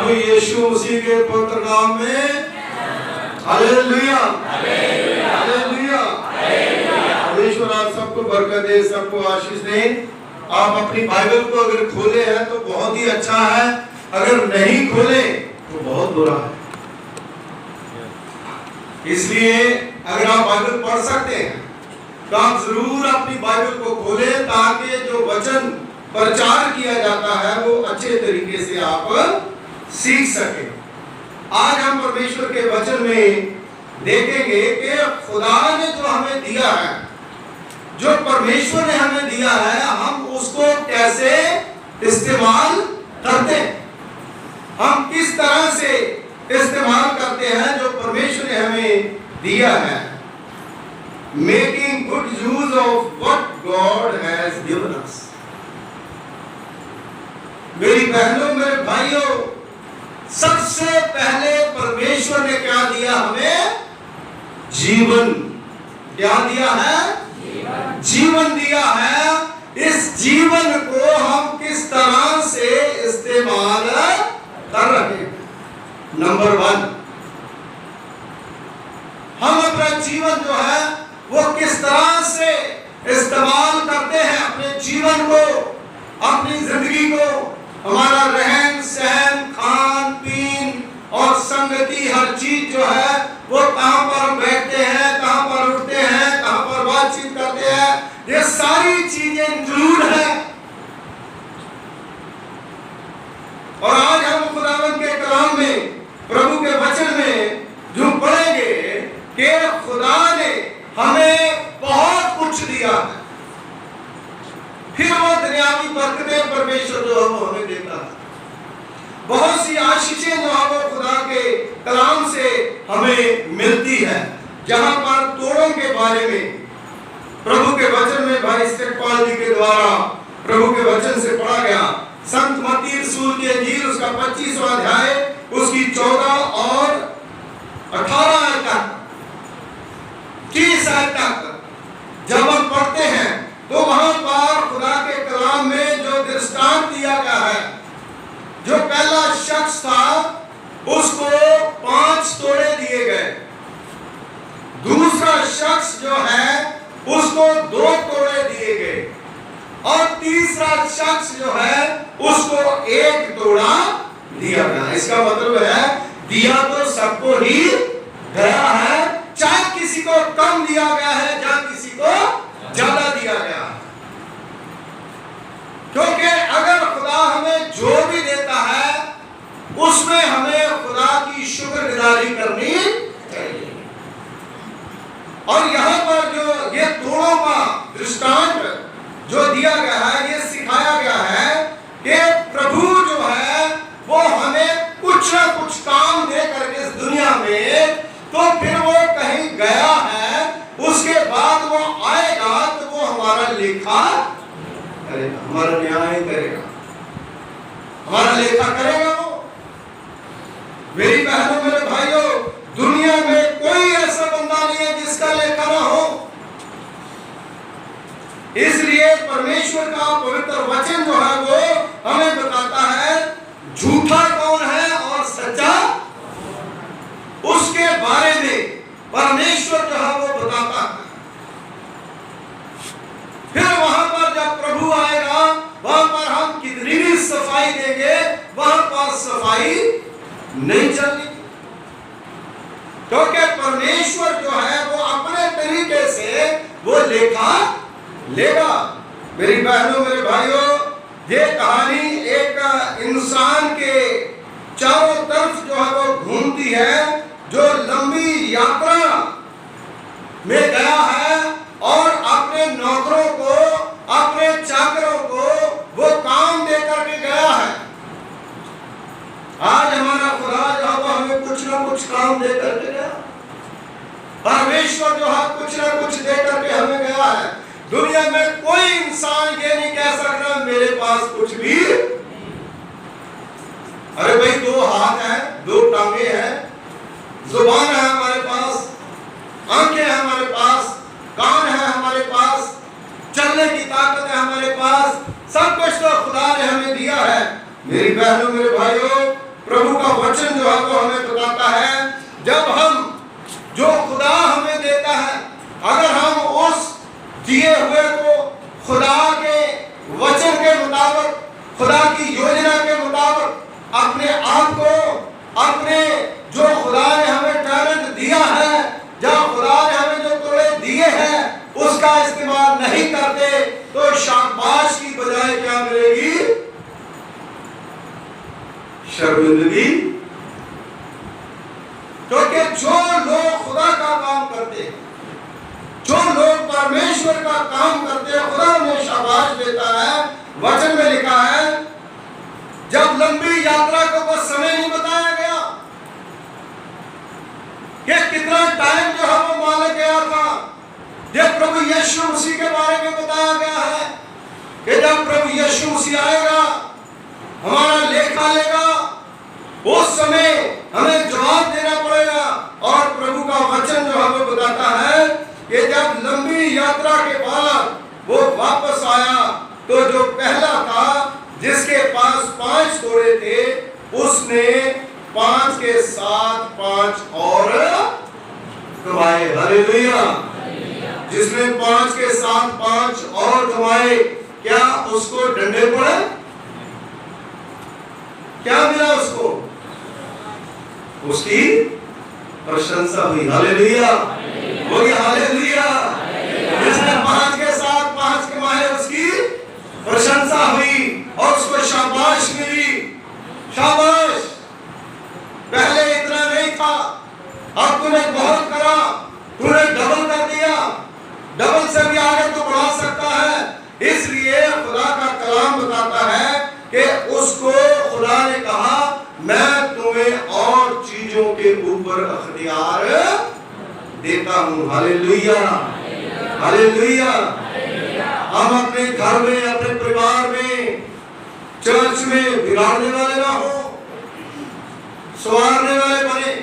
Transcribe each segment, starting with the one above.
प्रभु यीशु मसीह के पवित्र नाम में हालेलुया, हालेलुया। परमेश्वर आप सबको बरकत दे, सबको आशीष दे। आप अपनी बाइबल को अगर खोले हैं तो बहुत ही अच्छा है, अगर नहीं खोले तो बहुत बुरा है। इसलिए अगर आप बाइबल पढ़ सकते हैं तो आप जरूर अपनी बाइबल को खोलें, ताकि जो वचन प्रचार किया जाता है वो अच्छे तरीके से आप सीख सकें। आज हम परमेश्वर के वचन में देखेंगे कि खुदा ने जो हमें दिया है, जो परमेश्वर ने हमें दिया है, हम उसको कैसे इस्तेमाल करते हैं, हम किस तरह से इस्तेमाल करते हैं जो परमेश्वर ने हमें दिया है। Making good use of what God has given us. मेरी बहनों, मेरे भाइयों, सबसे पहले परमेश्वर ने क्या दिया हमें? जीवन। क्या दिया है? जीवन दिया है। इस जीवन को हम किस तरह से इस्तेमाल कर रहे हैं? नंबर 1, हम अपना जीवन जो है वो किस तरह से इस्तेमाल करते हैं? अपने जीवन को, अपनी जिंदगी को, हमारा रहन सहन, खान पीन और संगति, हर चीज जो है वो कहां पर बैठते हैं, कहां पर उठते हैं, कहां पर बातचीत करते हैं, ये सारी चीजें इंक्लूड है। और आज हम खुदावंद के कलाम में, प्रभु के वचन में जो पढ़ेंगे कि खुदा ने हमें बहुत कुछ दिया है, फिर वो दुनियावी बरकतें परमेश्वर जो है वो हमें देता है। बहुत सी आशीषें जो है वो खुदा के कलाम से हमें मिलती है। जहां पर तोड़ों के बारे में प्रभु के वचन में भाई सतपाल जी के द्वारा प्रभु के वचन से पढ़ा गया, संत मत्ती रसूल की इंजील उसका 25वां अध्याय उसकी 14 और 18 आयत तक, 30 आयत तक जब हम पढ़ते हैं तो वहां पर खुदा के कलाम में जो दृष्टांत दिया गया है, जो पहला शख्स था उसको 5 तोड़े दिए गए, दूसरा शख्स जो है उसको 2 तोड़े दिए गए, और तीसरा शख्स जो है उसको 1 तोड़ा दिया गया। इसका मतलब है दिया तो सबको ही गया है, चाहे किसी को कम दिया गया है, चाहे किसी को ज्यादा दिया गया। क्योंकि अगर खुदा हमें जो भी देता है उसमें हमें खुदा की शुक्रगुजारी करनी चाहिए। और यहाँ पर जो ये तोड़ों का दृष्टांत जो दिया गया है, ये सिखाया गया है कि प्रभु जो है वो हमें कुछ ना कुछ काम दे करके इस दुनिया में, तो फिर वो कहीं गया है, उसके बाद वो आएगा तो वो हमारा लेखा करेगा, हमारा न्याय करेगा, हमारा लेखा करेगा वो। मेरी बहनों, मेरे भाइयों, दुनिया में कोई ऐसा बंदा नहीं है जिसका लेखा ना हो। इसलिए परमेश्वर का पवित्र वचन जो है वो हमें बताता है झूठा कौन है और सच्चा, उसके बारे में परमेश्वर जो है वो बताता है। फिर वहां पर जब प्रभु आएगा, वहां पर हम कितनी भी सफाई देंगे, वहां पर सफाई नहीं चलनी, क्योंकि परमेश्वर जो है वो अपने तरीके से वो लेखा लेगा। मेरी बहनों, मेरे भाइयों, ये कहानी एक इंसान के चारों तरफ जो है वो घूमती है, जो लंबी यात्रा में गया है और अपने नौकरों को, अपने चाकरों को वो काम दे करके गया है। आज हमारा खुदा जो है वो हमें कुछ ना कुछ काम दे करके गया, परमेश्वर जो है कुछ ना कुछ दे करके हमें गया है। दुनिया में कोई इंसान ये नहीं कह सकता मेरे पास कुछ भी, अरे भाई 2 हाथ हैं, 2 टांगे हैं, जुबान है हमारे पास, आंखें हैं हमारे पास, कान है हमारे पास, चलने की ताकत है हमारे पास, सब कुछ तो खुदा ने हमें दिया है। मेरी बहनों, मेरे भाइयों, प्रभु का वचन जो है वो हमें बताता है, जब हम जो खुदा हमें देता है, अगर हम उस दिए हुए को खुदा के वचन के मुताबिक, खुदा की योजना के मुताबिक अपने आप को, अपने जो खुदा ने हमें टैलेंट दिया है, जहाँ खुदा ने हमें जो तोड़े दिए हैं, उसका इस्तेमाल नहीं करते तो शाबाश की बजाय क्या मिलेगी? शर्मिंदगी। क्योंकि जो लोग खुदा का काम करते हैं, जो लोग परमेश्वर का काम करते हैं, खुदा उन्हें शाबाश देता है। वचन में लिखा है, जब लंबी यात्रा को बस समय नहीं बताया गया कि कितना टाइम जो है वो माना गया था, जब प्रभु यीशु मसीह के बारे में बताया गया है कि जब प्रभु यीशु मसीह आएगा, हमारा लेखा लेगा, उस समय हमें जवाब देना पड़ेगा। और प्रभु का वचन जो हमें बताता है कि जब लंबी यात्रा के बाद वो वापस आया, तो जो पहला था जिसके पास 5 तोड़े थे, उसने 5 के साथ 5 और कमाए। हालेलुया। जिसने 5 के साथ 5 और कमाए, क्या उसको डंडे पड़े? क्या मिला उसको? उसकी प्रशंसा हुई। हालेलुया, बोलिए हालेलुया। जिसने 5 के साथ 5 कमाए, उसकी प्रशंसा हुई और उसको शाबाश मिली। शाबाश, पहले इतना नहीं था, अब तूने बहुत करा, तूने डबल कर दिया, डबल से भी आगे तो बढ़ा सकता है। इसलिए खुदा का कलाम बताता है कि उसको खुदा ने कहा, मैं तुम्हें और चीजों के ऊपर अख्तियार देता हूं। Hallelujah, hallelujah. हम अपने घर में, अपने परिवार में, चर्च में बिगाड़ने वाले ना हो, संवारने वाले बने,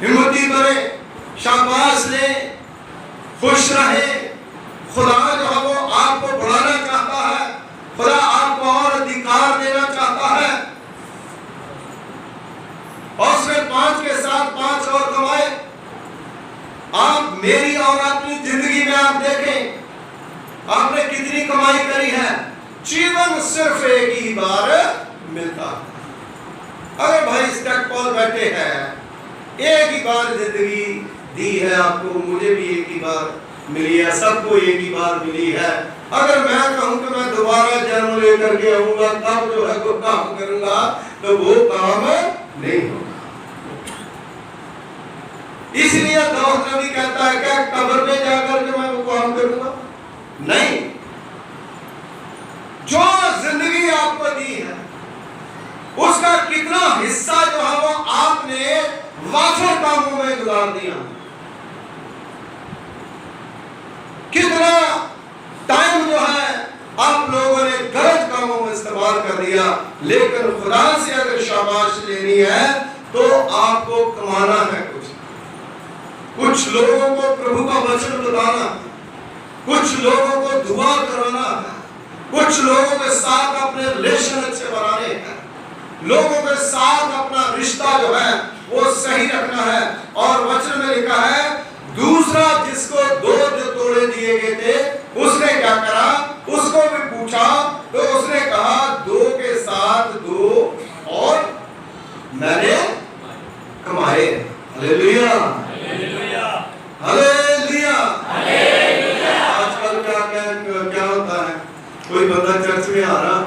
हिम्मती बने, शाबाश ले, खुश रहे। खुदा जो है वो आपको बढ़ाना चाहता है, खुदा आपको और अधिकार देना चाहता है। और उसने 5 के साथ 5 और कमाए। आप मेरी और अपनी जिंदगी में आप देखें, आपने कितनी कमाई करी है। जीवन सिर्फ एक ही बार मिलता है। अरे भाई स्टेप पर बैठे हैं, एक ही बार जिंदगी दी है आपको, मुझे भी एक ही बार मिली है, सबको एक ही बार मिली है। अगर मैं कहूं कि मैं दोबारा जन्म लेकर के आऊंगा, तब जो है वो काम करूंगा, तो वो काम नहीं होगा। इसलिए दाऊद नबी कहता है क्या कब्र में जाकर के मैं वो काम करूंगा? नहीं। जो जिंदगी आपको दी है, उसका कितना हिस्सा जो है वो आपने वाफिर कामों में गुजार दिया, कितना टाइम जो है आप लोगों ने गलत कामों में इस्तेमाल कर दिया। लेकिन खुदा से अगर शाबाश लेनी है तो आपको कमाना है कुछ लोगों को प्रभु का वचन बताना, कुछ लोगों को दुआ कराना है, कुछ लोगों के साथ अपने रिलेशन अच्छे बनाने हैं, लोगों के साथ अपना रिश्ता जो है वो सही रखना है। और वचन में लिखा है, दूसरा जिसको 2 जो तोड़े दिए गए थे, उसने क्या करा? उसको भी पूछा तो उसने कहा 2 के साथ 2 और मैंने कमाए। Hallelujah, hallelujah. आजकल क्या होता है, कोई बंदा चर्च में आ रहा,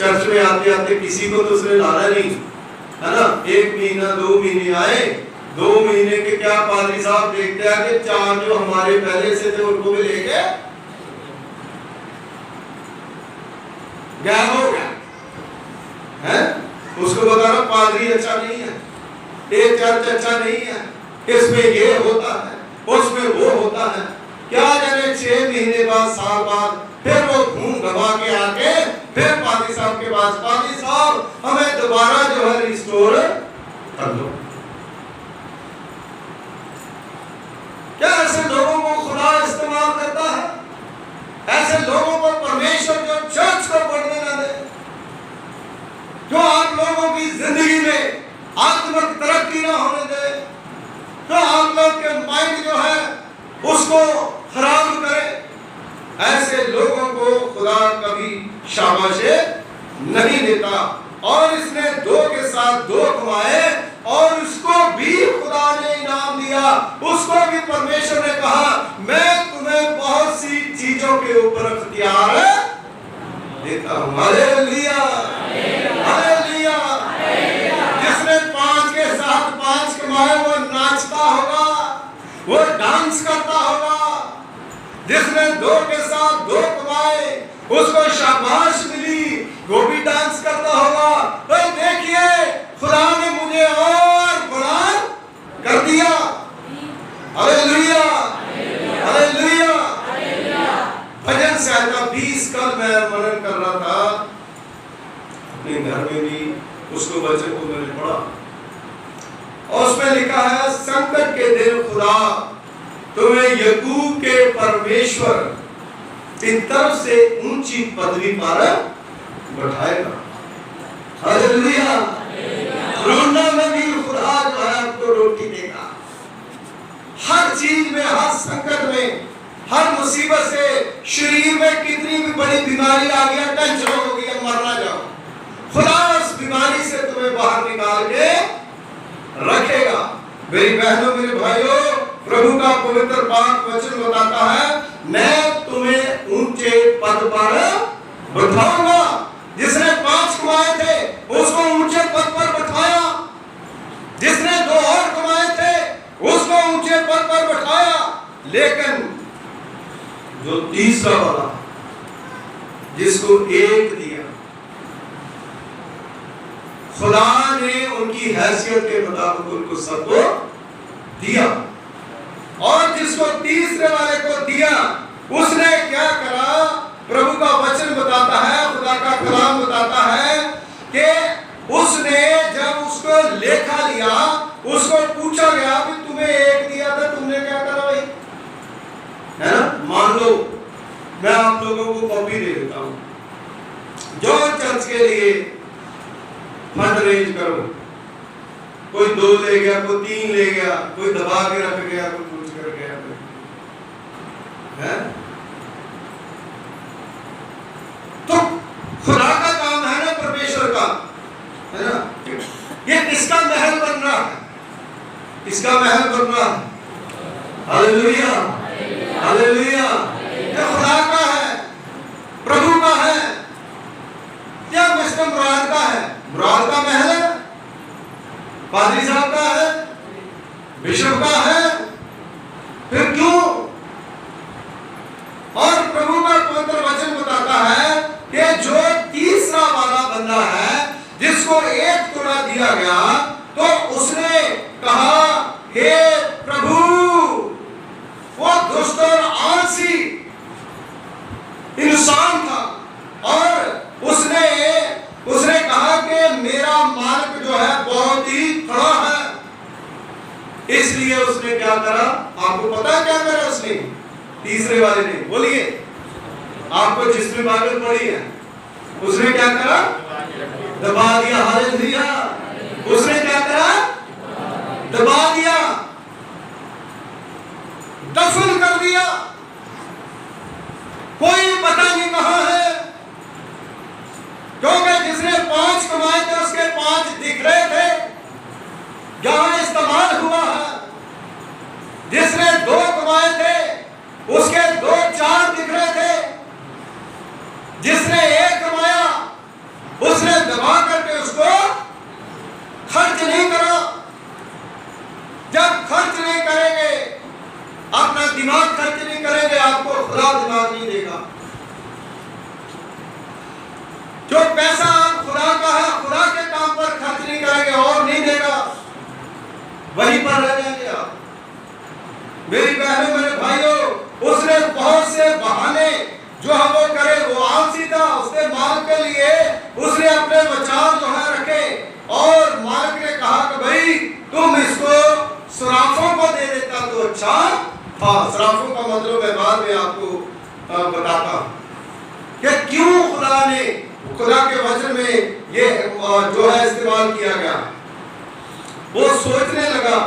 चर्च में आते आते किसी को तो उसने लाना नहीं है ना, 1 महीना 2 महीने आए, 2 महीने के क्या पादरी साहब देखते हैं कि 4 जो हमारे पहले से थे उनको भी लेके गायब हो गया है। उसको बता रहा पादरी अच्छा नहीं है, ये चर्च अच्छा नहीं है, इसमें ये होता है, उसमें वो होता है। क्या जाने 6 महीने बाद, साल बाद फिर वो घूम घमा के आके फिर पादरी साहब के पास, पादरी साहब हमें दोबारा जो है रिस्टोर कर लो। क्या ऐसे लोगों को खुदा इस्तेमाल करता है? ऐसे लोगों को परमेश्वर जो चर्च को बढ़ने न दे, जो आप लोगों की जिंदगी में उसको खराब करे, ऐसे लोगों को खुदा कभी शाबाशी नहीं देता। और इसने 2 के साथ 2 कमाए और उसको भी खुदा ने इनाम दिया। उसको भी परमेश्वर ने कहा मैं तुम्हें बहुत सी चीजों के ऊपर अख्तियार देता हूं। Hallelujah, hallelujah. जिसने 5 के साथ 5 कमाए वो नाचता होगा, वो डांस करता होगा। जिसने 2 के साथ 2 कमाए उसको शाबाश मिली, वो भी डांस करता होगा। तो देखिए खुदा ने मुझे और बड़ा कर दिया। Hallelujah, hallelujah. भजन संहिता 20 कल मैं मनन कर रहा था अपने घर में भी, उसको वचन को मैंने पढ़ा और उसमें लिखा है संकट के दिन खुदा तुम्हें याकूब के परमेश्वर की तरफ से ऊंची पदवी पर बैठाएगा। हालेलुया। रोना में भी खुदा जो है आपको रोटी देगा। हर चीज में, हर संकट में, हर मुसीबत से, शरीर में कितनी भी बड़ी बीमारी आ गया, टेंशन हो गई, अब मरना जाओ, खुदा उस बीमारी से तुम्हें बाहर निकाल के रखेगा। मेरी बहनों, मेरे भाइयों, प्रभु का पवित्र पाक वचन बताता है मैं तुम्हें ऊंचे पद पर बैठाऊंगा। जिसने 5 कमाए थे उसको ऊंचे पद पर बैठाया, जिसने 2 और कमाए थे उसको ऊंचे पद पर बैठाया। लेकिन जो तीसरा वाला जिसको 1 दिया, खुदा ने उनकी हैसियत के मुताबिक उनको सबको दिया। और जिसको तीसरे वाले को दिया उसने क्या करा? प्रभु का वचन बताता है, खुदा का कलाम बताता है कि उसने जब उसको लेखा लिया, उसको पूछा गया कि तुम्हें 1 दिया था, तुमने क्या करा भाई? है ना? मान लो मैं आप लोगों को कॉपी दे देता हूं, जो चर्च के लिए फंड रेंज करो, कोई 2 ले गया, कोई 3 ले गया, कोई दबा के रख गया, कोई कुछ कर गया है। तो खुदा का काम है ना, परमेश्वर का, है ना? ये किसका महल बन रहा है? किसका महल बन रहा है? Hallelujah, hallelujah. ये खुदा का है, प्रभु का है या मिस्टर मुराद का है? मुराद का महल है, पादरी साहब का है, बिशप का है, फिर क्यों? और प्रभु का पवित्र वचन बताता है कि जो तीसरा वाला बंदा है जिसको 1 टुकड़ा दिया गया, तो उसने कहा हे प्रभु, वो दुष्ट और आलसी इंसान था और उसने कहा कि मेरा मालिक जो है बहुत ही खड़ा है। इसलिए उसने क्या करा? आपको पता है क्या करा उसने? तीसरे वाले ने, बोलिए, आपको जिसमें बाइबल पढ़ी है उसने क्या करा? दबा दिया। हालेलुया। उसने क्या करा? दबा दिया, दफन कर दिया। कोई पता नहीं कहां है, क्योंकि जिसने 5 कमाए थे उसके 5 दिख रहे थे, जहां इस्तेमाल हुआ है। जिसने 2 कमाए थे उसके 2-4 दिख रहे थे। जिसने 1 कमाया उसने दबा करके उसको खर्च नहीं करा। जब खर्च नहीं करेंगे, अपना दिमाग खर्च नहीं करेंगे, आपको खुदा दिमाग नहीं देगा। जो पैसा आप खुदा का है, खुदा के काम पर खर्च नहीं करेंगे और नहीं देगा, वहीं पर रह जाएंगे आप। मेरी बहनों, मेरे भाइयों, उसने बहुत से बहाने जो हम वो करे, वो आलसी था। उसने मालिक के लिए उसने अपने विचार जो है रखे और मालिक ने कहा कि भाई तुम इसको सराफों को दे देता तो अच्छा था। सराफों का मतलब मैं बाद में आपको बताता कि क्यों खुदा ने, खुदा के वचन में ये जो है इस्तेमाल किया गया। वो सोचने लगा,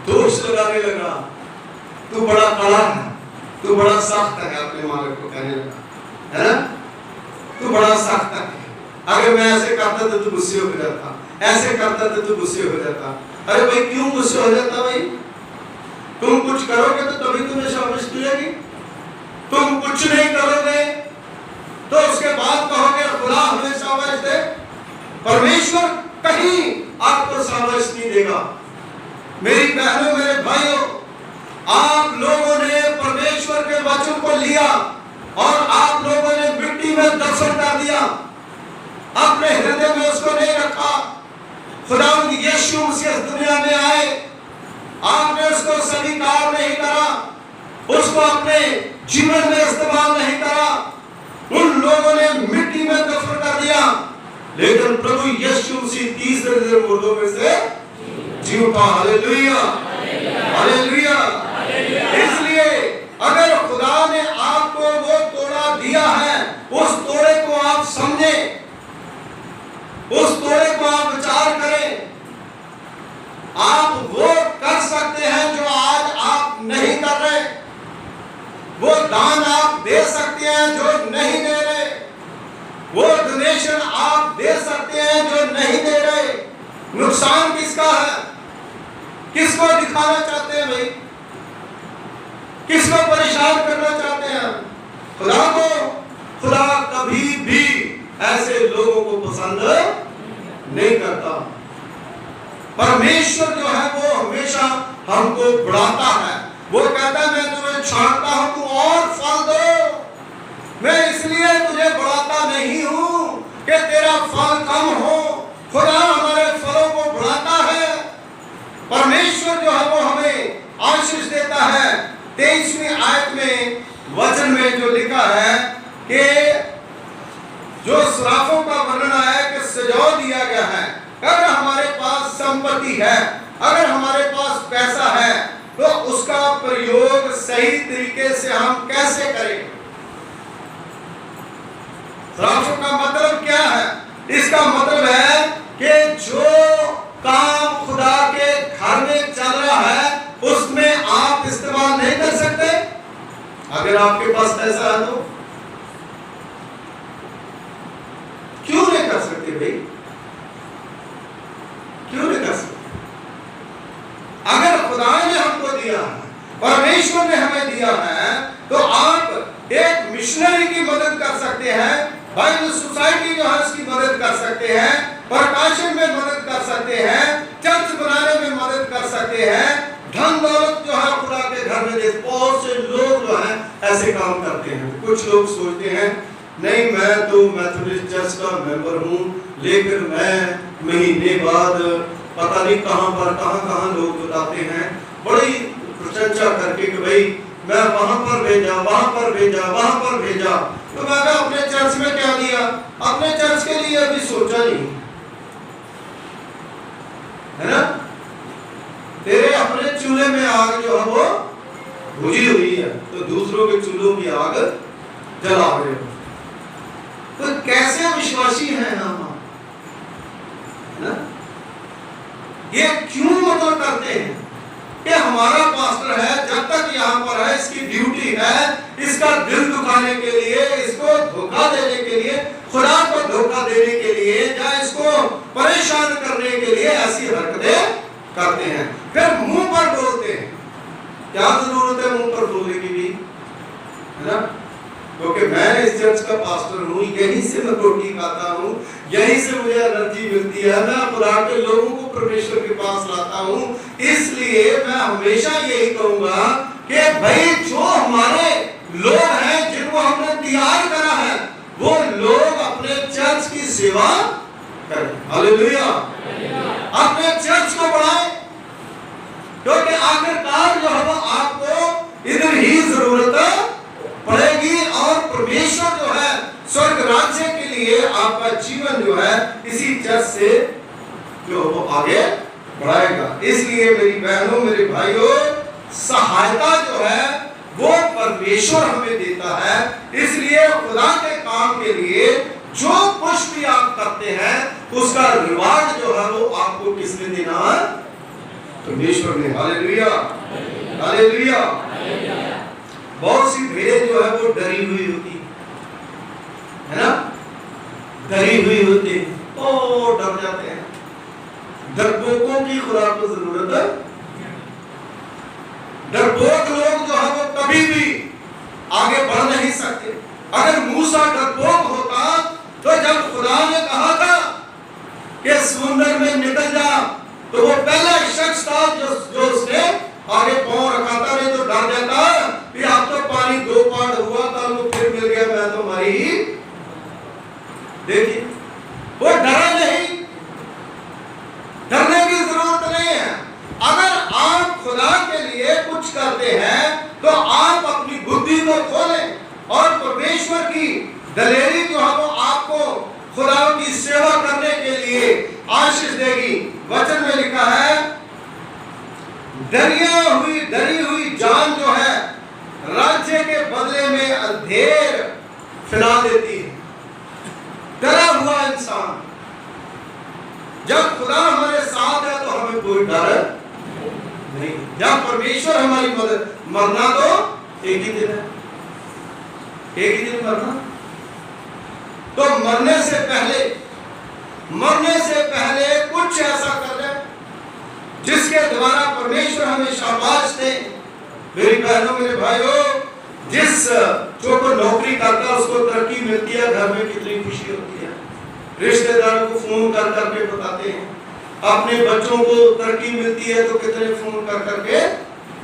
दोष लगाने लगा तू बड़ा कड़ा है, तू बड़ा सख्त है, अपने मालिक को कहने लगा, है ना, तू बड़ा सख्त है, अगर मैं ऐसे करता तो तू गुस्से हो जाता, ऐसे करता तो तू गुस्से हो जाता। अरे भाई क्यों गुस्से हो जाता भाई? तुम कुछ करोगे तो तभी तुम्हें शाबाशी मिलेगी, तुम कुछ नहीं करोगे तो उसके बाद कहोगे खुदा हमें शाबाश दे। परमेश्वर कहीं आपको शाबाश नहीं देगा। मेरी बहनों, मेरे भाइयों, आप लोगों ने परमेश्वर के वचन को लिया और आप लोगों ने मिट्टी में दफन कर दिया, अपने हृदय में उसको नहीं रखा। खुदावंद यीशु मसीह इस दुनिया में आए, आपने उसको स्वीकार नहीं करा, उसको अपने जीवन में इस्तेमाल नहीं करा, उन लोगों ने मिट्टी में दफन कर दिया। लेकिन प्रभु यीशु मसीह तीसरे दिन मुर्दों में से जी उठा। Hallelujah, hallelujah. इसलिए अगर खुदा ने आपको वो तोड़ा दिया है, उस तोड़े को आप समझें, उस तोड़े को आप विचार करें। आप वो कर सकते हैं जो आज आप नहीं कर रहे, वो दान आप दे सकते हैं जो नहीं दे रहे, वो डोनेशन आप दे सकते हैं जो नहीं दे रहे। नुकसान किसका है? किसको दिखाना चाहते हैं भाई? किसको परेशान करना चाहते हैं? खुदा को। खुदा कभी भी ऐसे लोगों को पसंद नहीं करता। परमेश्वर जो है वो हमेशा हमको बढ़ाता है। वो कहता है मैं तुम्हें छांटता हूं, तू और फल दो। मैं इसलिए तुझे बढ़ाता नहीं हूं कि तेरा फल कम हो। खुदा हमारे फलों को बढ़ाता है। परमेश्वर जो है वो हमें आशीष देता है। 23वीं आयत में वचन में जो लिखा है कि जो श्रापों का वर्णन आया कि सजाव दिया गया है। अगर हमारे पास संपत्ति है, अगर हमारे पास पैसा है, तो उसका प्रयोग सही तरीके से हम कैसे करें? श्रापों का मतलब क्या है? इसका मतलब है कि जो काम खुदा के घर में चल रहा है उसमें आप इस्तेमाल नहीं कर सकते। अगर आपके पास पैसा है तो क्यों नहीं कर सकते भाई? क्यों नहीं कर सकते? अगर खुदा ने हमको दिया है, परमेश्वर ने हमें दिया है, तो आप एक मिशनरी की मदद कर सकते हैं, बाइबल सोसाइटी जो है उसकी मदद कर सकते हैं, प्रकाशन में मदद कर सकते हैं, चर्च बनाने में मदद कर सकते हैं, धन दौलत जो है खुदा के घर में दे। बहुत से लोग जो है ऐसे काम करते हैं। कुछ लोग सोचते हैं नहीं मैं तो मैथोडिस्ट चर्च का मेंबर हूँ, लेकिन मैं महीने बाद पता नहीं कहाँ लोग बताते हैं बड़ी प्रशंसा करके कि भाई मैं वहां पर भेजा, वहां पर भेजा, वहां पर भेजा। तो मैं अपने चर्च में क्या दिया? अपने चर्च के लिए अभी सोचा नहीं, है ना? तेरे अपने चूल्हे में आग जो है वो बुझी हुई है, तो दूसरों के चूल्हों की आग जला रहे हो। तो कैसे विश्वासी हैं हम? ना? ये क्यों मतलब करते हैं कि हमारा पास्टर है, जब तक यहाँ पर है इसकी ड्यूटी है इसका दिल दुखाने के लिए, इसको धोखा देने के लिए, खुदा को धोखा देने के लिए, या इसको परेशान करने के लिए ऐसी हरकतें करते हैं। फिर मुंह पर बोलते हैं। क्या जरूरत है मुंह पर बोलने की भी, है ना? क्योंकि मैं इस चर्च का पास्टर हूँ, यहीं से मैं रोटी खाता हूँ, यहीं से मुझे एनर्जी मिलती है, मैं खुदा के लोगों को परमेश्वर के पास लाता हूँ। इसलिए मैं हमेशा यही कहूंगा कि भाई जो हमारे लोग हैं जिनको हमने तैयार करा है, वो लोग अपने चर्च की सेवा करें। हालेलुया। अपने चर्च को बढ़ाएं, क्योंकि आखिरकार जो है वो आपको इधर ही जरूरत पड़ेगी और परमेश्वर जो है स्वर्ग राज्य के लिए आपका जीवन जो है इसी चर्च से जो वो आगे बढ़ाएगा। इसलिए मेरी बहनों, मेरे भाइयों, सहायता जो है वो परमेश्वर हमें देता है। इसलिए खुदा के काम के लिए जो कुछ भी आप करते हैं उसका रिवार्ड जो है वो आपको किसने देना है? परमेश्वर ने। Hallelujah, hallelujah. बहुत सी भेड़ जो है वो डरी हुई होती है ना, डरी हुई होती है, ओ डर जाते हैं। डरपोकों की खुदा को जरूरत है। डरपोक लोग जो है वो कभी भी आगे बढ़ नहीं सकते। अगर मूसा डरपोक होता तो जब खुदा ने कहा था कि समुद्र में निकल जा, तो वो पहला शख्स था जो उसने आगे पांव रखा था, नहीं तो डर जाता कि अब तो पानी 2 पार्ट हुआ था, वो फिर मिल गया, मैं तो मरी ही। देखिए वो डरा नहीं, डरने की जरूरत नहीं है। अगर आप खुदा के लिए कुछ करते हैं तो आप अपनी बुद्धि को खोलें और परमेश्वर की दलेरी जो है वो आपको खुदा की सेवा करने के लिए आशीष देगी। वचन में लिखा है, डरी हुई जान जो है राज्य के बदले में अंधेर फैला देती है। डरा हुआ इंसान, जब खुदा हमारे साथ है तो हमें कोई डर नहीं। जब परमेश्वर हमारी मदद, मरना तो एक ही दिन है, एक ही दिन मरना। तो मरने से पहले कुछ ऐसा कर ले जिसके द्वारा परमेश्वर हमें शाबाश दे। मेरी बहनों, मेरे भाइयों, जिस जो कोई नौकरी करता है उसको तरक्की मिलती है, घर में कितनी खुशी होती है। रिश्तेदारों को फोन कर करके बताते हैं, अपने बच्चों को तरक्की मिलती है तो कितने फोन कर करके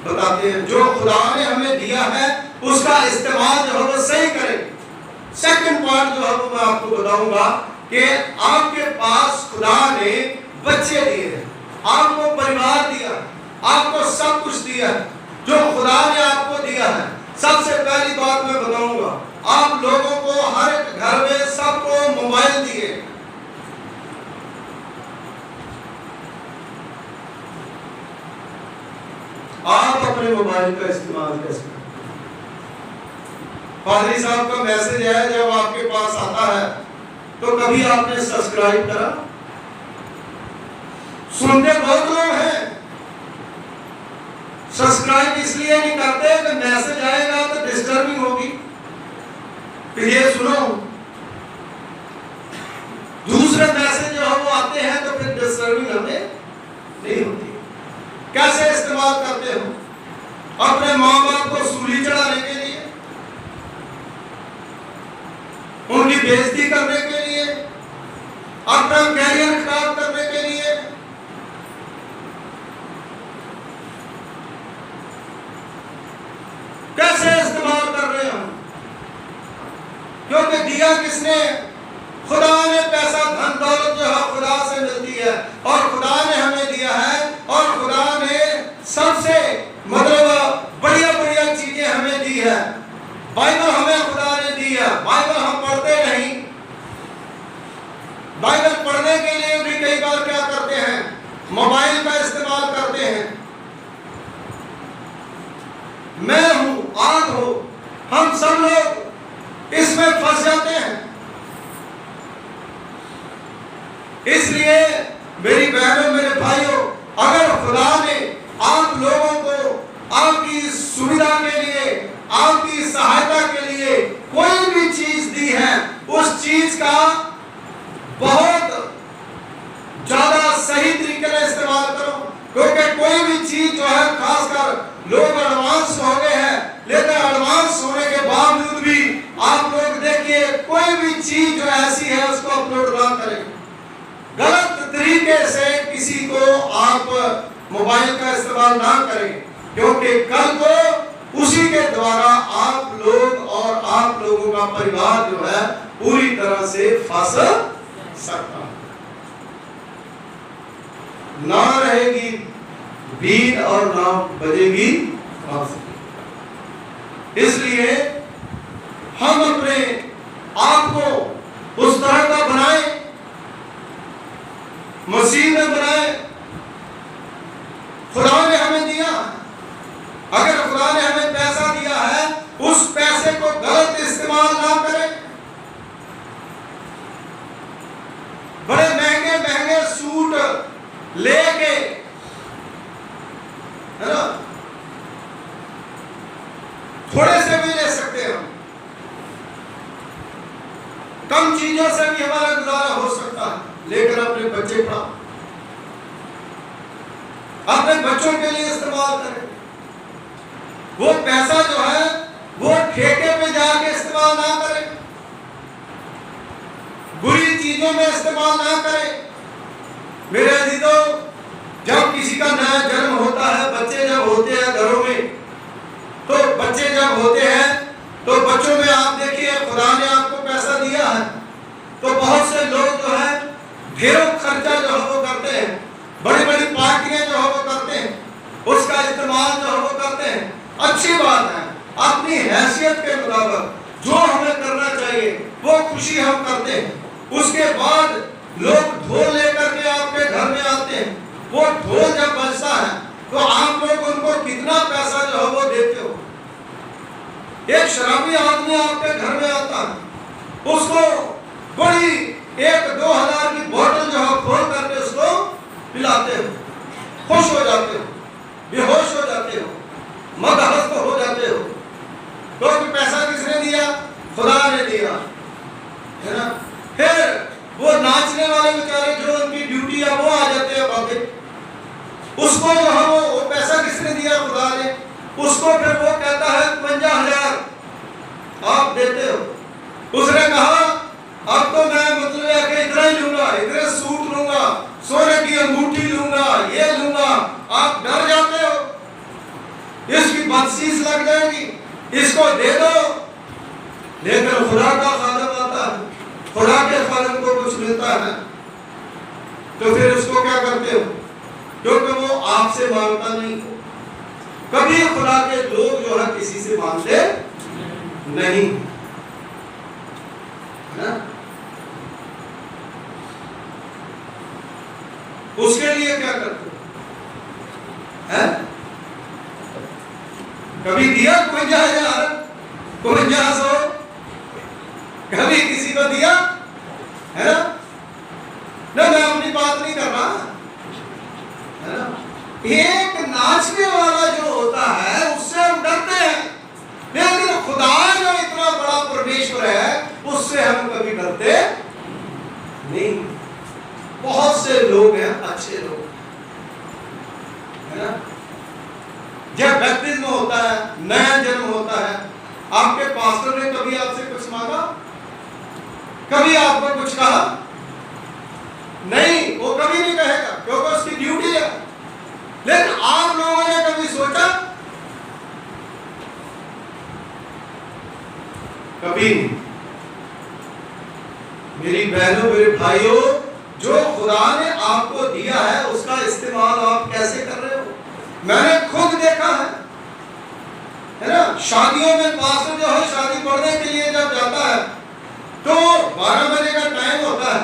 बताते हैं। जो खुदा ने हमें दिया है उसका इस्तेमाल जो है वो सही करें। सेकंड पार्ट जो है वो मैं आपको बताऊंगा कि आपके पास खुदा ने बच्चे दिए हैं, आपको परिवार दिया, आपको सब कुछ दिया है जो खुदा ने आपको दिया है। सबसे पहली बात मैं बताऊंगा, आप लोगों को हर एक घर में सबको मोबाइल दिए। आप अपने मोबाइल का इस्तेमाल कैसे करें? पादरी साहब का मैसेज है जब आपके पास आता है तो कभी आपने सब्सक्राइब करा? सुनते बहुत लोग हैं, सब्सक्राइब इसलिए नहीं करते कि मैसेज आएगा तो डिस्टर्बिंग होगी, फिर ये सुनो। दूसरे मैसेज जो है वो आते हैं तो फिर डिस्टर्बिंग हमें नहीं होती। कैसे इस्तेमाल करते हो? अपने माँ बाप को सूली चढ़ाने के लिए, उनकी बेइज्जती करने के लिए, अपना कैरियर खराब करने के लिए। कैसे इस्तेमाल कर रहे हो? क्योंकि दिया किसने? खुदा ने। पैसा धन दौलत जो है खुदा से मिलती है और खुदा ने हमें दिया है, और खुदा ने सबसे मतलब बढ़िया बढ़िया चीजें हमें दी है। बाइबल हमें खुदा ने दी है, बाइबल हम पढ़ते नहीं। बाइबल पढ़ने के लिए भी कई बार क्या करते हैं? मोबाइल का इस्तेमाल करते हैं। मैं हूं, आप हो, हम सब लोग इसमें फंस जाते हैं। इसलिए मेरी बहनों, मेरे भाइयों, अगर खुदा ने आप लोगों को आपकी सुविधा के लिए, आपकी सहायता के लिए कोई भी चीज दी है, उस चीज का बहुत ज्यादा सही तरीके से इस्तेमाल करो। क्योंकि कोई भी चीज जो है, खासकर लोग एडवांस हो गए हैं, लेकिन एडवांस होने के बावजूद भी आप लोग देखिए कोई भी चीज जो ऐसी है उसको अपलोड ना करें। गलत तरीके से किसी को आप मोबाइल का इस्तेमाल ना करें, क्योंकि कल को उसी के द्वारा आप लोग और आप लोगों का परिवार जो है पूरी तरह से फंस सकता है। ना रहेगी बीन और ना बजेगी बांसुरी। इसलिए हम अपने आप को उस तरह का बनाएं, मसीह में बनाए। खुदा ने हमें दिया, अगर खुदा ने हमें पैसा दिया है, उस पैसे को गलत इस्तेमाल ना करें। बड़े महंगे महंगे सूट लेके, है ना, थोड़े से कम चीजों से भी हमारा गुजारा हो सकता है, लेकिन अपने बच्चे पढ़ाओ, अपने बच्चों के लिए इस्तेमाल करें। वो पैसा जो है वो ठेके पे जाके इस्तेमाल ना करें, बुरी चीजों में इस्तेमाल ना करें। मेरे अजीजों, जब किसी का नया जन्म होता है, बच्चे जब होते हैं घरों में, तो बच्चे जब होते हैं तो बच्चों में आप देखिए खुदा ने आपको पैसा दिया है, तो बहुत से लोग जो है ढेरों खर्चा जो है वो करते हैं, बड़ी बड़ी पार्टियां जो है वो करते हैं, उसका इस्तेमाल जो है वो करते हैं। अच्छी बात है, अपनी हैसियत के मुताबिक जो हमें करना चाहिए वो खुशी हम करते हैं। उसके बाद लोग ढोल लेकर के आपके घर में आते हैं, वो ढोल जब बजता है तो आप लोग उनको कितना पैसा जो है वो देते हो। एक शराबी आदमी आपके घर में आता है, उसको बड़ी 1-2 हज़ार की बोतल जो है खोल करके उसको पिलाते हो, खुश हो जाते हो, बेहोश हो जाते हो, मदहस्त हो जाते हो, क्योंकि पैसा किसने दिया? खुदा ने दिया, है ना। फिर वो नाचने वाले बेचारे जो उनकी ड्यूटी है वो आ जाते हैं बातें, उसको जो है वो पैसा किसने दिया? खुदा ने। उसको फिर वो कहता है 52,000 आप देते हो। उसने कहा अब तो मैं मतलब है कि इतना ही लूंगा, इतने सूट लूंगा, सोने की अंगूठी लूंगा, ये लूंगा। आप डर जाते हो, इसकी बदशीस लग जाएगी, इसको दे दो। लेकिन खुदा का खादम आता है, खुदा के खादम को कुछ मिलता है तो फिर उसको क्या करते हो? क्योंकि वो आपसे मांगता नहीं। कभी खुदा के लोग जो है किसी से मांगते नहीं, है ना। उसके लिए क्या करते हैं? कभी दिया 52,000, 5200, कभी किसी को दिया है ना? ना, मैं अपनी बात नहीं कर रहा, है ना। एक नाचने वाला जो होता है उससे हम डरते हैं, लेकिन खुदा जो इतना बड़ा परमेश्वर है उससे हम कभी डरते नहीं। बहुत से लोग हैं अच्छे लोग, है ना। जब बैप्टिज्म होता है, नया जन्म होता है, आपके पास्टर ने कभी आपसे कुछ मांगा? कभी आपको कुछ कहा? नहीं, वो कभी नहीं कहेगा क्योंकि उसकी ड्यूटी है। लेकिन आप लोगों ने कभी सोचा? कभी नहीं। मेरी बहनों, मेरे भाइयों, जो खुदा ने आपको दिया है उसका इस्तेमाल आप कैसे कर रहे हो? मैंने खुद देखा है ना। शादियों में पास्टर जो है शादी पढ़ने के लिए जब जाता है तो 12 बजे का टाइम होता है,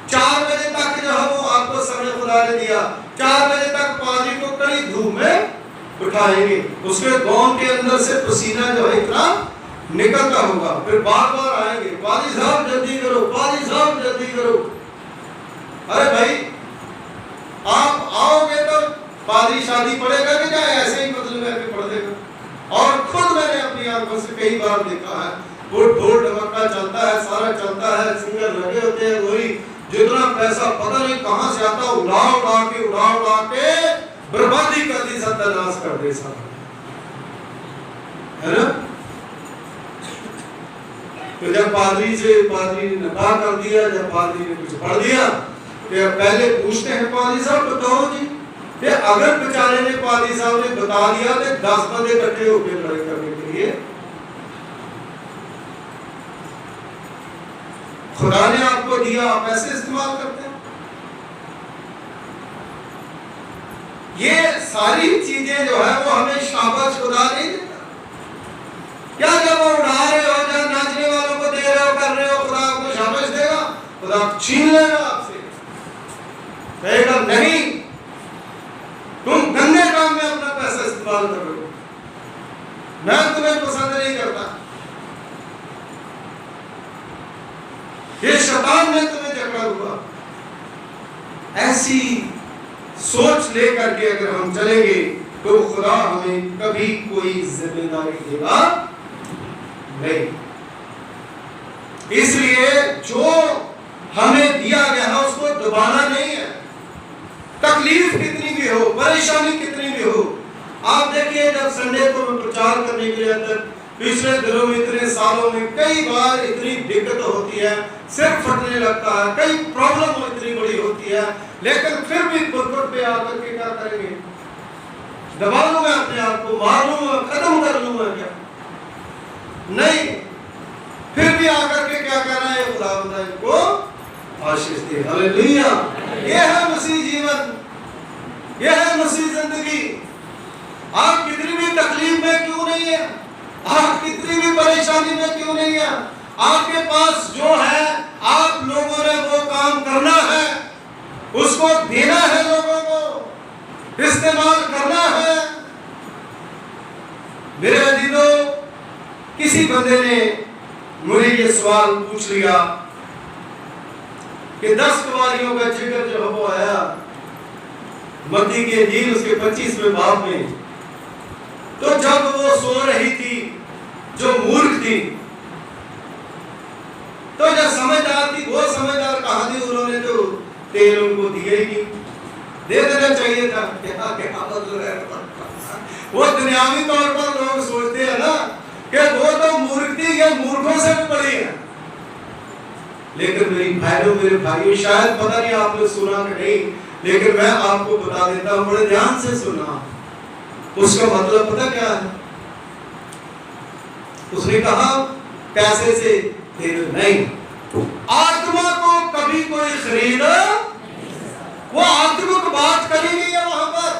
4 बजे तक जो है वो आपको समय खुदा ने दिया, 4 बजे तक पादरी को कड़ी धूप में उठाएंगे, उसके गाउन के अंदर से पसीना जो है इतना निकलता होगा, फिर बार बार आएंगे, पादरी साहब जल्दी करो, पादरी साहब जल्दी करो। अरे भाई, आप आओगे तो पादरी शादी पढ़ेगा कि क्या ऐसे ही मतलब है कि पढ़ देगा? और खुद मैंने अपनी आंखों से कई बार देखा है, वो ढोल ढमक्का चलता है, सारा चलता है, सिंगर लगे होते हैं, वही जितना पैसा पता नहीं कहां से आता, उड़ा उड़ा के बर्बादी कर दी, सत्यानाश कर दे सब, है ना। तो जब पादरी ने नकार कर दिया, जब पादरी ने कुछ पढ़ दिया, तो पहले पूछते हैं पादरी साहब बताओ जी, अगर बेचारे ने पादरी साहब ने बता दिया तो 10 बंदे इकट्ठे होकर लड़ाई करने के लिए। खुदा ने आपको दिया, आप ऐसे इस्तेमाल करते हैं। ये सारी चीजें जो है वो हमें शाबाश खुदा नहीं देता। क्या जब वो उड़ा रहे हो, जब नाचने वालों को दे रहे हो, कर रहे हो, खुदा आपको शाबाश देगा? खुदा छीन लेगा आपसे, कहेगा नहीं, तुम गंदे काम में अपना पैसा इस्तेमाल कर रहे हो, मैं तुम्हें पसंद नहीं करता, ये शैतान ने तुम्हें जकड़ा हुआ। ऐसी सोच लेकर के अगर हम चलेंगे तो खुदा हमें कभी कोई जिम्मेदारी देगा नहीं। इसलिए जो हमें दिया गया है उसको दबाना नहीं है। तकलीफ कितनी भी हो, परेशानी कितनी भी हो, आप देखिए जब संडे को मैं प्रचार करने के लिए आता, पिछले दिनों में इतने सालों में कई बार इतनी दिक्कत होती है, सिर फटने लगता है, कई प्रॉब्लम इतनी बड़ी होती है, लेकिन फिर भी पुरपुर पे आकर के क्या करेंगे? दबा लूंगा अपने आप को, मार लूंगा, खत्म कर लूंगा क्या? नहीं, फिर भी आकर के क्या करना है? खुदा को आशीष दे। हालेलुया। ये है मसीह जीवन, ये है मसीह जिंदगी। आप कितनी भी तकलीफ में क्यों नहीं है, आप कितनी भी परेशानी में क्यों नहीं है, आपके पास जो है आप लोगों ने वो काम करना है, उसको देना है, लोगों को इस्तेमाल करना है। मेरे अजीजों, किसी बंदे ने मुझे ये सवाल पूछ लिया कि 10 कुंवारियों का जिक्र जो वो आया मत्ती के इंजील उसके 25वें बाब में, तो जब वो सो रही थी जो मूर्ख थी, तो जो समझदार थी वो समझदार कहाँ थी? उन्होंने तो तेल उनको दिया ही नहीं, दे देना चाहिए था। क्या वो दुनियावी तौर पर लोग सोचते हैं ना कि वो तो मूर्ख थी, ये मूर्खों से भी बड़ी है। लेकिन मेरी भाइयों, मेरे भाइयों, शायद पता नहीं आपने सुना कि नहीं, लेकिन मैं आपको बता देता हूं, बड़े ध्यान से सुना। उसका मतलब पता क्या है? उसने कहा पैसे से नहीं, आत्मा को कभी कोई खरीद, वो आत्मिक बात करी गई है। वहां पर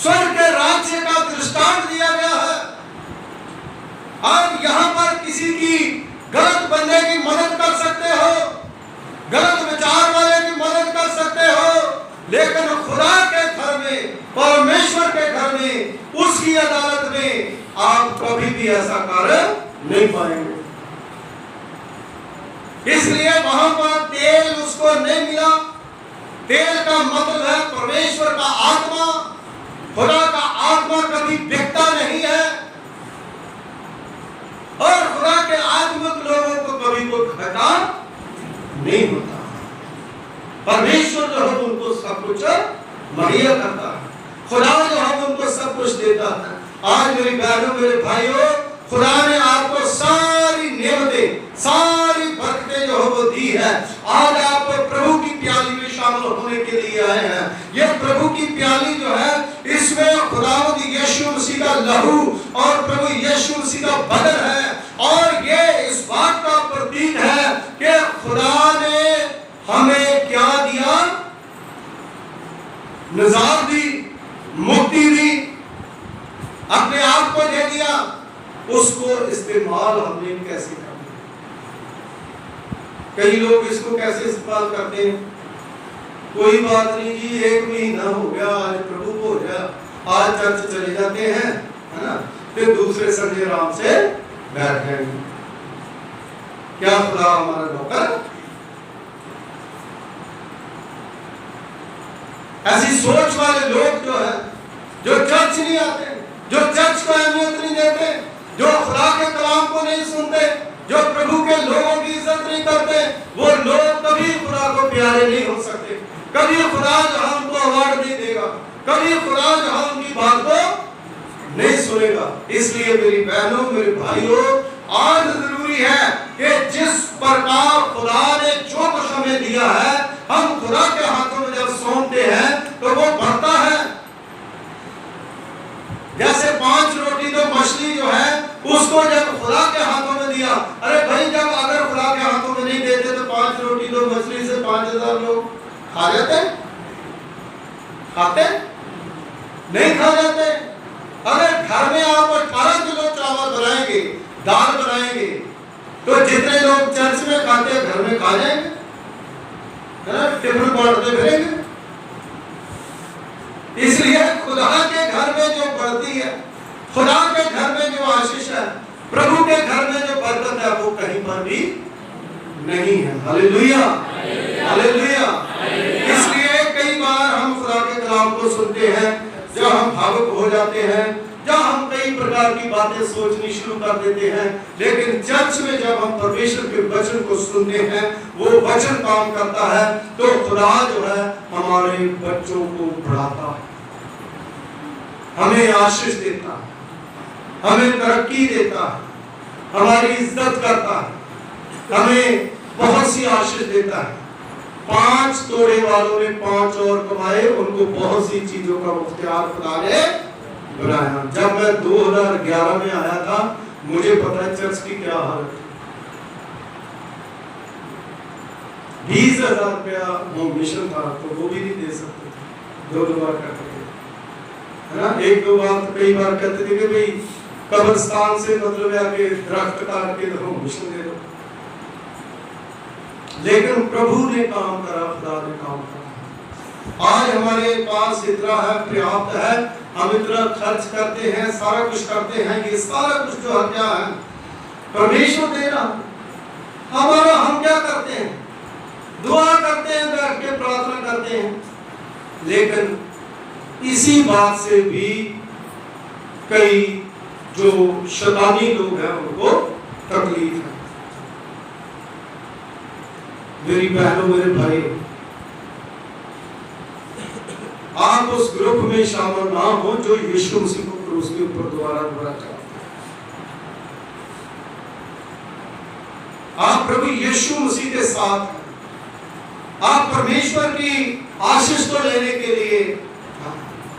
स्वर्ग के राज्य का दृष्टांत दिया गया है। आप यहां पर किसी की गलत बंदे की मदद कर सकते हो, गलत विचार वाले की मदद कर सकते हो, लेकिन खुदा के घर में, परमेश्वर के घर में, उसकी अदालत में आप कभी भी ऐसा कार्य नहीं पाएंगे। इसलिए वहां पर तेल उसको नहीं मिला। तेल का मतलब है परमेश्वर का आत्मा। खुदा का आत्मा कभी बिकता नहीं है, और खुदा के आत्मिक लोगों को कभी कोई घाटा नहीं होता। परमेश्वर जो है उनको सब कुछ मुहैया करता है, खुदा जो है उनको सब कुछ देता है। आज मेरी बहनों, मेरे भाइयों, खुदा ने आपको सारी नेमतें, सारी बरकतें जो है वो दी है। आज आप प्रभु की प्याली में शामिल होने के लिए आए हैं। यह प्रभु की प्याली जो है, इसमें खुदावंद यीशु मसीह का लहू और प्रभु यीशु मसीह का बदन है, और ये इस बात का प्रतीक है कि खुदा ने हमें क्या दिया? निजात दी, मुक्ति दी, अपने आप को दे दिया। उसको इस्तेमाल हमने कैसे करना? कई लोग इसको कैसे इस्तेमाल करते हैं? कोई बात नहीं जी, 1 महीना हो गया, आज प्रभु को हो गया, आज चर्च चले जाते हैं, है ना, फिर दूसरे संडे आराम से बैठे। क्या खुदा हमारा नौकर? ऐसी सोच वाले लोग जो है, जो चर्च नहीं आते, जो चर्च को अहमियत नहीं देते, जो खुदा के कलाम को नहीं सुनते, जो प्रभु के लोगों की इज्जत नहीं करते, वो लोग कभी खुदा को प्यारे नहीं हो सकते। कभी खुदा जो है उनको अवार्ड नहीं देगा, कभी खुदा जो है उनकी बात को नहीं सुनेगा। इसलिए मेरी बहनों, मेरे भाइयों, आज जरूरी है कि जिस प्रकार खुदा ने जो कुछ हमें दिया है, हम खुदा के हाथों में जब सौंपते हैं तो वो बढ़ता है। जैसे 5 रोटी तो मछली जो है, उसको जब खुदा के हाथों में दिया, अरे भाई, जब अगर खुदा के हाथों में नहीं देते तो 5 रोटी तो मछली से 5000 लोग खा जाते? खाते नहीं? खा जाते। अगर घर में आप 18 किलो चावल बनाएंगे, दाल बनाएंगे, तो जितने लोग चर्च में खाते हैं घर में खा जाएंगे, है ना, टिफिन बांटते फिरेंगे। इसलिए खुदा के घर में जो बढ़ती है, खुदा के घर में जो आशीष है, प्रभु के घर में जो बरकत है, वो कहीं पर भी नहीं है। Hallelujah, hallelujah. इसलिए कई बार हम खुदा के कलाम को सुनते हैं, जब हम भावुक हो जाते हैं, जब हम कई प्रकार की बातें सोचनी शुरू कर देते हैं। लेकिन चर्च में जब हम परमेश्वर के वचन को सुनते हैं, वो वचन काम करता है, तो खुदा जो है हमारे बच्चों को बढ़ाता है, हमें आशीष देता है, हमें तरक्की देता है, हमारी इज्जत करता है, हमें बहुत सी आशीष देता है। 5 तोड़े वालों ने 5 और कमाए, उनको बहुत सी चीजों का मुख्तियार खुदा ने बनाया। जब मैं 2011 में आया था, मुझे पता है चर्च की क्या हालत, 20,000 रुपया वो मिशन था, तो वो भी नहीं दे सकते थे, 2 बार करते थे, है ना। 1-2 बार तो कई बार कहते थे कि भाई कब्रिस्तान से मतलब आके दरख्त काट के तो मिशन दे दो। लेकिन प्रभु ने काम करा, खुदा ने काम करा। आज हमारे पास इतना है, पर्याप्त है, हम इतना खर्च करते हैं, सारा कुछ करते हैं, ये सारा कुछ जो है क्या है, परमेश्वर दे रहा। हमारा हम क्या करते हैं, दुआ करते हैं, बैठ के प्रार्थना करते हैं, लेकिन इसी बात से भी कई जो शैतानी लोग हैं उनको तकलीफ है। मेरी बहनों, मेरे भाई, आप उस ग्रुप में शामिल ना हो जो यीशु मसीह को क्रूस के ऊपर दोबारा चाहते हैं। आप प्रभु यीशु मसीह के साथ हैं। आप परमेश्वर की आशीष को लेने के लिए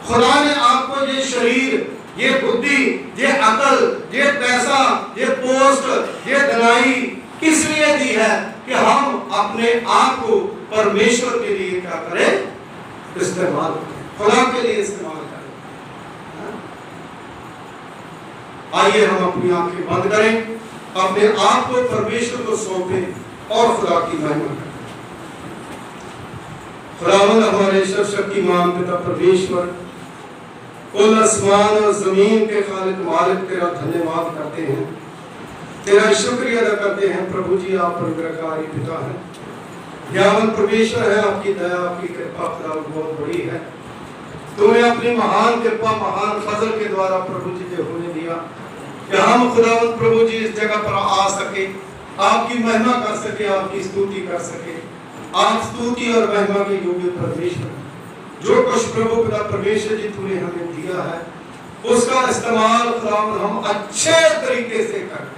खुदा ने आपको ये शरीर, ये बुद्धि, ये अकल, ये पैसा, ये पोस्ट, ये दनाई किस लिए दी है कि हम अपने आप को परमेश्वर के लिए क्या करें, इस्तेमाल करें, खुदा के लिए इस्तेमाल करें। आइए हम अपनी आंखें बंद करें, अपने आप को परमेश्वर को सौंपें और खुदा की महिमा करें। खुदावंद हमारे सर्वशक्तिमान पिता परमेश्वर, कुल आसमान और जमीन के खालिक मालिक, तेरा धन्यवाद करते हैं, तेरा शुक्रिया अदा करते हैं। प्रभु जी, आप अनुग्रहकारी पिता हैं, ज्ञान परमेश्वर है, आपकी दया, आपकी कृपा खुदा बहुत बड़ी है। तुम्हें अपनी महान कृपा, महान फजल के द्वारा प्रभु जी ने होने दिया कि हम खुदावंद प्रभु जी इस जगह पर आ सके, आपकी महिमा कर सके, आपकी स्तुति कर सके। आप स्तुति और महिमा के योग्य परमेश्वर, जो कुछ प्रभु पिता परमेश्वर जी तूने हमें दिया है, उसका इस्तेमाल खुदावंद हम अच्छे तरीके से करें।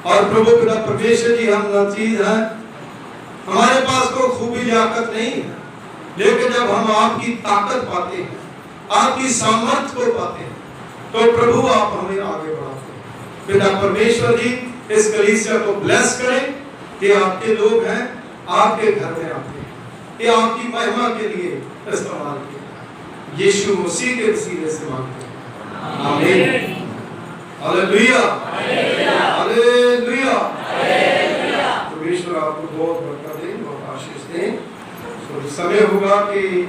और प्रभु पिता परमेश्वर जी, हम नाचीज हैं, हमारे पास कोई खूबी लियाकत नहीं है, लेकिन जब हम आपकी ताकत पाते हैं, आपकी सामर्थ्य को पाते हैं, तो प्रभु आप हमें आगे बढ़ाते हैं। पिता परमेश्वर जी, इस कलीसिया को ब्लेस करें कि आपके लोग हैं, आपके घर में आते हैं, ये आपकी महिमा के लिए इस्तेमाल किया। यीशु मसीह के वसीले से मांगते हैं, आमीन। Hallelujah, hallelujah. परमेश्वर आपको बहुत बरकत दे, बहुत आशीष दे। समय होगा कि